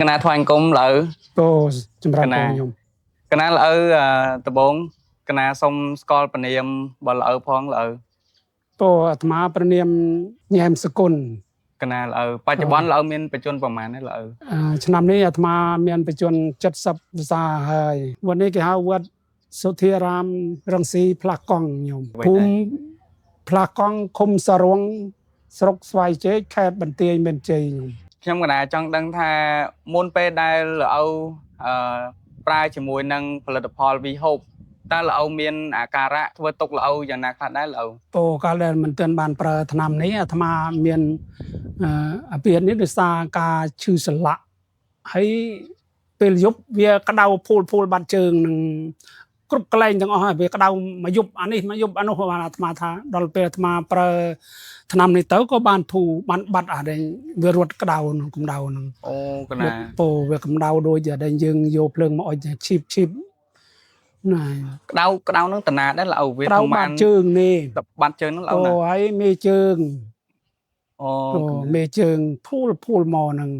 កណាថ្វាយអង្គមលើពោចម្រើនបងខ្ញុំកណាលើដបងកណាសុំស្គាល់ពនាមបើលើផងលើពោអាត្មាព្រះនាមញ៉ែមសគុណកណាលើបច្ចុប្បន្នលើមានបច្ចុប្បន្នប្រមាណទេលើឆ្នាំនេះអាត្មាមានបច្ចុប្បន្ន70ភាសាហើយវត្តនេះគេហៅវត្តសុធារាមរងស៊ីផ្លាស់កង់ខ្ញុំភូមិផ្លាស់កង់ឃុំសរងស្រុកស្វាយជែកខេត្តបន្ទាយមានជ័យខ្ញុំកណាចង់ដឹងថាមុនពេលដែលលើប្រើជាមួយនឹងផលិតផល V Hope តើលើមានអាការៈធ្វើទុកលើយ៉ាងណាខ្លះដែរលើពោកាលដែលមិនទាន់បានប្រើថ្នាំនេះអាត្មាមានអាពាហ៍នេះដោយសារការឈឺសន្លាក់ហើយពេលយប់វាក្តៅភូលបាត់ជើងនឹងគ្រប់កន្លែងទាំងអស់ហើយវាក្តៅមួយយប់អានេះមួយយប់អានោះបានអាត្មាថាដល់ពេលអាត្មាប្រើថ្នាំនេះទៅក៏បានធូរបានបាត់អាដែលវារត់ក្តៅនឹងកម្ដៅនឹងអូកណាពោវាកម្ដៅដូចដែលយើងយកភ្លើងមកអុជឈីបណាក្តៅនឹងតាណាដែរលើវាប្រមាណជើងនេះបាត់ជើងនឹងលើណាអូហើយមេជើងអូមេជើងភូលមកនឹង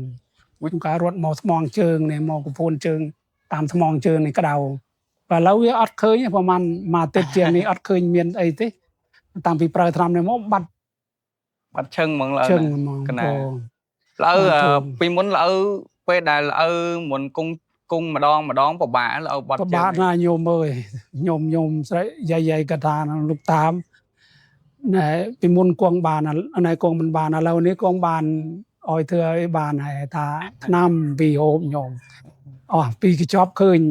វិញការរត់មកស្មងជើងនេះមកកំពូនជើងតាមស្មងជើងនេះក្តៅបើឥឡូវវាអត់ឃើញប្រហែលមួយអាទិត្យជាងនេះអត់ឃើញមានអីទេតាំងពីប្រើថ្នាំនេះមកបាត់ឈឹងហ្មងលើកណាលើពីមុនលើពេលដែលលើមុនគង់ម្ដងពិបាកលើបាត់ជើងពិបាកណាញោមអើយញោមស្រីយាយគាត់ថាលោកតាមណែពីមុនគង់បានណែគង់មិនបានឥឡូវនេះគង់បានអោយធ្វើឲ្យបានហើយថាឆ្នាំពីហូបញោមអស់ពីកញ្ចប់ឃើញ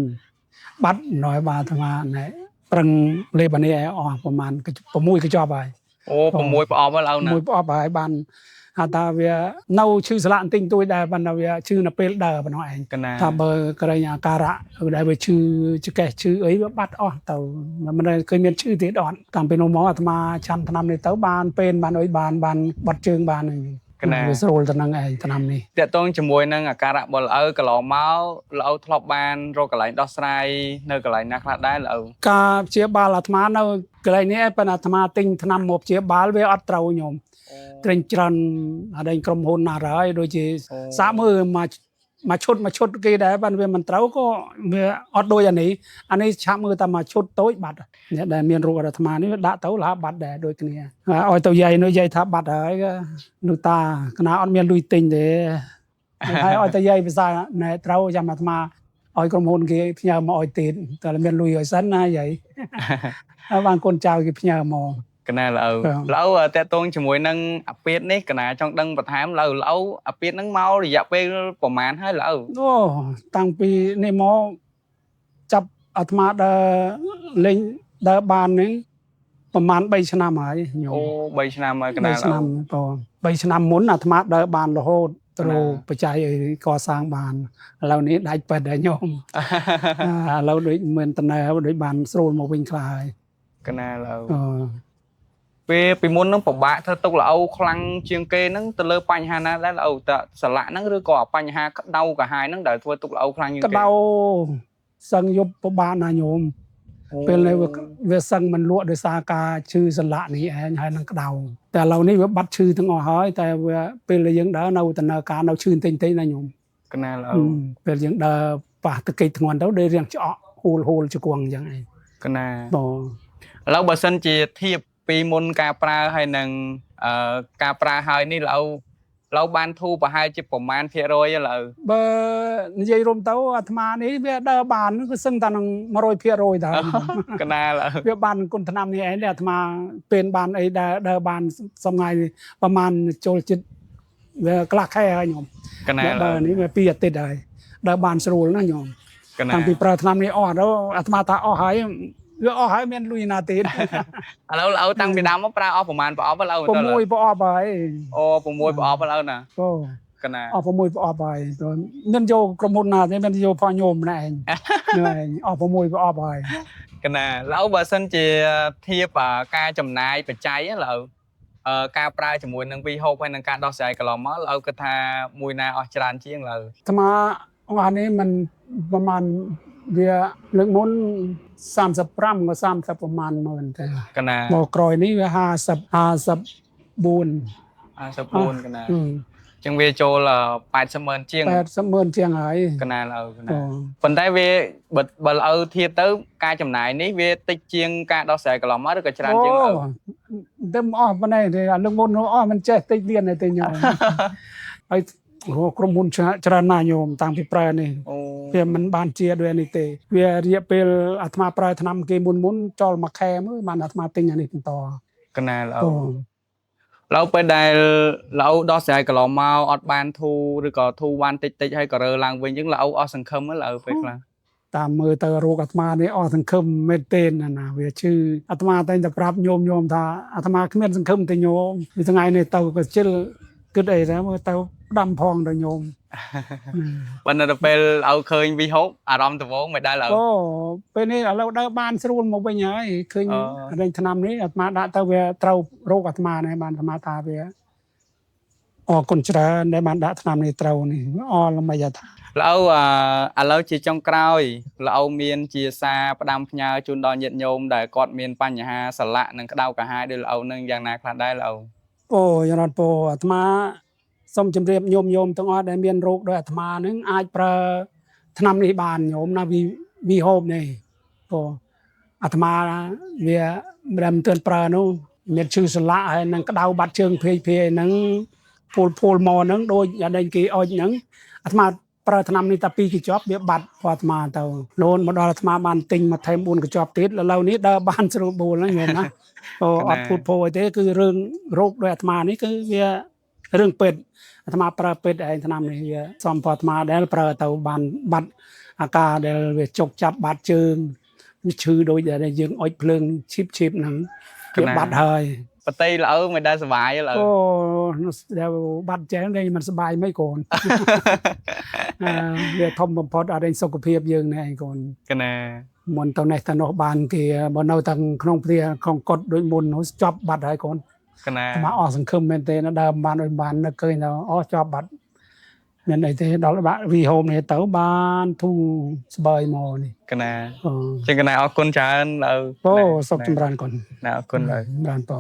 បាត់ណយបាទអាត្មាណែប្រឹងលេបនេះអស់ប្រហែល6កញ្ចប់ហើយអូ6ប្រអប់ហើយលើណា6ប្រអប់ហើយបានថាវានៅឈឺស្លាក់បន្តិចតួចដែរបានវាឈឺនៅពេលដើរប៉ុណ្ណោះឯងថាបើក្រែងអាការៈដែលវាឈឺចកេះឈឺអីវាបាត់អស់ទៅមិនឃើញមានឈឺទៀតអត់តាំងពីនោះមកអាត្មាឆាន់ថ្នាំនេះទៅបានពេលបានអីបានបាត់ជើងបានកណាវាស្រួលទៅនឹងឯងថ្នាំនេះតើតងជាមួយនឹងអាការៈបលអើកន្លងមកលើធ្លាប់បានរកកន្លែងដោះស្រាយនៅកន្លែងណាខ្លះដែរលើការព្យាបាលអាត្មានៅកន្លែងនេះប៉ុន្តែអាត្មាទិញថ្នាំមកព្យាបាលវាអត់ត្រូវញោមត្រេញច្រើនអដែងក្រុមហ៊ុនណារហើយដូចជាសាកមើលមកឈុតគេដែរបានវាមិនត្រូវក៏វាអត់ដូចអានេះឆាប់មើលតែមកឈុតតូចបាត់អ្នកដែលមានរោគអាត្មានេះដាក់ទៅឡាបាត់ដែរដូចគ្នាឲ្យទៅយាយថាបាត់ហើយនោះតាកណាអត់មានលុយទិញទេហើយឲ្យទៅយាយភាសាណែត្រូវចាំអាត្មាឲ្យក្រុមហ៊ុនគេផ្ញើមកឲ្យទៀតតែមានលុយឲ្យសិនណាយាយហើយបានកូនចៅគេផ្ញើមកកណាលើតេតងជាមួយនឹងអាពាតនេះកណាចង់ដឹងបន្ថែមលើអាពាតហ្នឹងមករយៈពេលប្រហែលហើយលើអូតាំងពីនេះមកចាប់អាត្មាលេងដើរបានហ្នឹងប្រហែល3ឆ្នាំហើយញោមអូ3ឆ្នាំហើយកណា3ឆ្នាំ3ឆ្នាំមុនអាត្មាដើរបានរហូតត្រូវបច្ច័យអីកសាងបានឥឡូវនេះដាច់ប៉ិតហើយញោមឥឡូវដូចមិនតើដូចបានស្រួលមកវិញខ្លះហើយកណាលើពេលពីមុនហ្នឹងពិបាកធ្វើទុកល្អខ្លាំងជាងគេហ្នឹងទៅលើបញ្ហាណាដែរល្អតស្រឡាក់ហ្នឹងឬក៏បញ្ហាក្តៅកាហាយហ្នឹងដែលធ្វើទុកល្អខ្លាំងជាងគេក្តៅសឹងយប់ពិបាកណាញោមពេលនេះវាសឹងមិនលក់ដោយសារការឈឺសន្លាក់នេះឯងហើយនឹងក្តៅតែឥឡូវនេះវាបាត់ឈឺទាំងអស់ហើយតែវាពេលដែលយើងដើរនៅដំណើរការនៅឈឺតិចណាញោមកណាល្អពេលយើងដើរប៉ះតកិច្ចធ្ងន់ទៅដូចរៀងច្អកហូលជង្គង់អញ្ចឹងឯងកណាឥឡូវបើសិនជាធៀបពីមុនការប្រើហើយនឹងការប្រើហើយនេះឡូវបានធូរប្រហែលជាប្រមាណភាគរយឥឡូវបើនិយាយរួមទៅអាត្មានេះវាដើរបានគឺសឹងតែនឹង100%ដែរកណាវាបានគុណថ្នាំនេះឯងអាត្មាពេលបានអីដើរបានសំថ្ងៃប្រហែលចូលចិត្តវាខ្លះខែហើយញោមកណាដើរនេះវា2អាទិត្យហើយដើរបានស្រួលណាញោមតាំងពីប្រើថ្នាំនេះអស់ទៅអាត្មាថាអស់ហើយវាអស់ហើយមានលុយណាទៀតឥឡូវឡូវតាំងពីដើមមកប្រើអស់ប្រហែលប្រអប់ឡូវ6ប្រអប់ហើយអូ6ប្រអប់ឡូវណាអូកណាអស់6ប្រអប់ហើយមានយកក្រុមហ៊ុនណាទេមានយកផងញោមម្នាក់ឯងអស់6ប្រអប់ហើយកណាឡូវបើសិនជាធៀបការចំណាយបច្ច័យឡូវការប្រើជាមួយនឹង V Hope ហើយនឹងការដោះស្រាយកន្លងមកឡូវគិតថាមួយណាអស់ច្រើនជាងឡូវអាត្មាអានេះมันប្រហែលវាលើកមុន35ក៏30ប្រហែលម៉ឺនទេកណាមកក្រោយនេះវា50 54 54កណា ចឹងវាចូល80,000ជាង 80,000ជាងហើយក ណាល្អកណា អូ ប៉ុន្តែវាបើល្អធៀបទៅការចំណាយនេះវាតិចជាងការដោះស្រាយកន្លងមកឬក៏ច្រើនជាងល្អ តែអស់ប៉ុណ្ណេះទេអានឹងមុនអស់មិនចេះតិចទៀតទេញោម ហើយក្រុមហ៊ុនច្រើនណាស់ញោមតាំងពីប្រើនេះ អូ វាមិនបានជាដូចនេះទេវារយៈពេលអាត្មាប្រើឆ្នាំគេមុនចូលមួយខែមើលបានអាត្មាទិញអានេះបន្ត កណាល្អ អូ ឡូវពេលដែលល្អដោះស្រាយកន្លងមកអត់បានធូរឬក៏ធូរបានតិចហើយក៏រើឡើងវិញចឹងល្អអស់សង្ឃឹមហ្នឹងល្អពេលខ្លះ តាមមើលទៅរោគអាត្មានេះអស់សង្ឃឹមមែនទេណាវាឈឺអាត្មាតែងតែប្រាប់ញោមថាអាត្មាគ្មានសង្ឃឹមទេញោមពីថ្ងៃនេះទៅក៏ជិលគិតអីដែរមើលទៅផ្ដាំផងដល់ញោម ប៉ុន្តែដល់ពេលល្អឃើញវិហូបអារម្មណ៍ដំបូងមិនដែលល្អ អូពេលនេះឥឡូវដើរបានស្រួលមកវិញហើយឃើញរែងឆ្នាំនេះអាត្មាដាក់ទៅវាត្រូវរោគអាត្មានេះបានអាត្មាថាវាអរគុណច្រើនដែលបានដាក់ឆ្នាំនេះត្រូវនេះអរល្មិចថា ល្អឥឡូវជាចុងក្រោយល្អមានជាសារផ្ដាំផ្ញើជូនដល់ញាតិញោមដែលគាត់មានបញ្ហាសន្លាក់និងក្តៅកាហាយដោយល្អនឹងយ៉ាងណាខ្លះដែរល្អ អូយរ៉ាត់ពោអាត្មាសូមជម្រាបញោមទាំងអស់ដែលមានរោគដោយអាត្មានឹងអាចប្រើឆ្នាំនេះបានញោមណាវីហូបនេះអូអាត្មាវាមិនទាន់ប្រើនោះមានឈឺសន្លាក់ហើយនឹងក្តៅបាត់ជើងភ័យហ្នឹងពូលមកហ្នឹងដូចយ៉ាងដែលគេអុចហ្នឹងអាត្មាប្រើឆ្នាំនេះតែ2កញ្ចប់វាបាត់អាត្មាទៅលោនមកដល់អាត្មាបានទិញមកថែម4កញ្ចប់ទៀតឥឡូវនេះដើរបានស្រួលបួលហ្នឹងញោមណា អូអត់พูดទេគឺរឿងរោគដោយអាត្មានេះគឺវារឿងពេទ្យអាត្មាប្រើពេទ្យឯងឆ្នាំនេះវាសំពអាត្មាដែលប្រើទៅបានបាត់អាការដែលវាចុកចាប់បាត់ជើងវាឈឺដូចដែលយើងអុចភ្លើងឈីបហ្នឹងវាបាត់ហើយ បតីល្អមិនដែលសុបាយល្អ អូដែលបាត់ចេះនេះមិនសบายមិនកូន វាធំបំផុតអរិញសុខភាពយើងនេះឯងកូន កណា មុនទៅនេះទៅនោះបានគេបើនៅទាំងក្នុងផ្ទះក្នុងកុដដូចមុននោះចប់បាត់ហើយកូន កណា មកអស់សង្ឃឹមមែនទេណាដើមបានដូចបាននឹកឃើញថាអស់ចប់បាត់មានអីទេដល់បាក់វីហូមនេះទៅបានធូរស្បើយមកនេះ កណា អូ ចឹងកណាអរគុណច្រើនល្អ អូសុខចម្រើនកូន ណាអរគុណឡើយ បានត